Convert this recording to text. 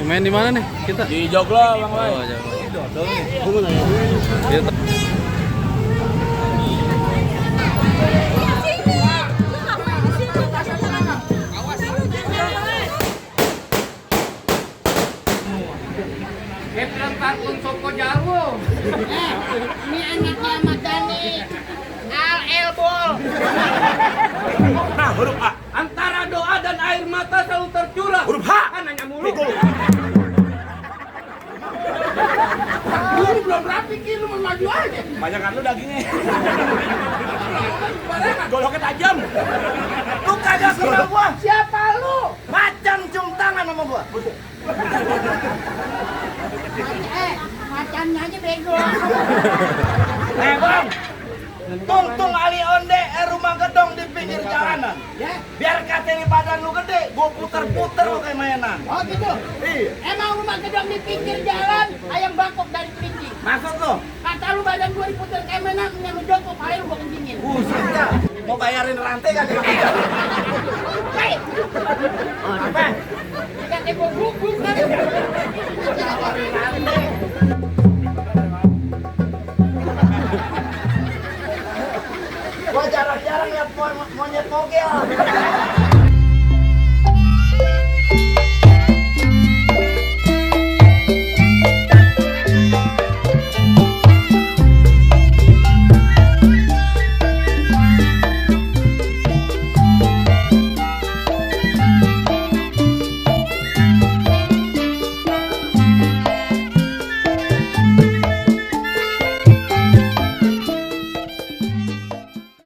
Main di mana nih kita? Di Joglo, Bang Boy. Oh, jauh. Gitu. Parfum Soko Jarwo. Ini anaknya Ahmad Dhani. Al Elbol. Nah, huruf A. Antara doa dan air mata selalu tercurah. Huruf H. Kan nanya mulu. Lu belum rapi, lu mau maju aja. Banyakan lu dagingnya. Goloknya tajam. Lu kagak kenal gua. Siapa lu? Macan cium tangan sama gua. Macannya aja bego. Bang. Tungtung ali onde rumah gedong di pinggir jalanan. Ya? Biar katanya badan lu gede, gua puter-puter lu kayak mainan. Oh gitu? Iya. Emang rumah gedong di pinggir jalan, ayam bangkok dari kelinci. Maksud lu? Kata lu badan gua diputer kayak mainan, yang jongkok, air gua kencingin. Buset dah. Mau bayarin rantai kagak? Baik.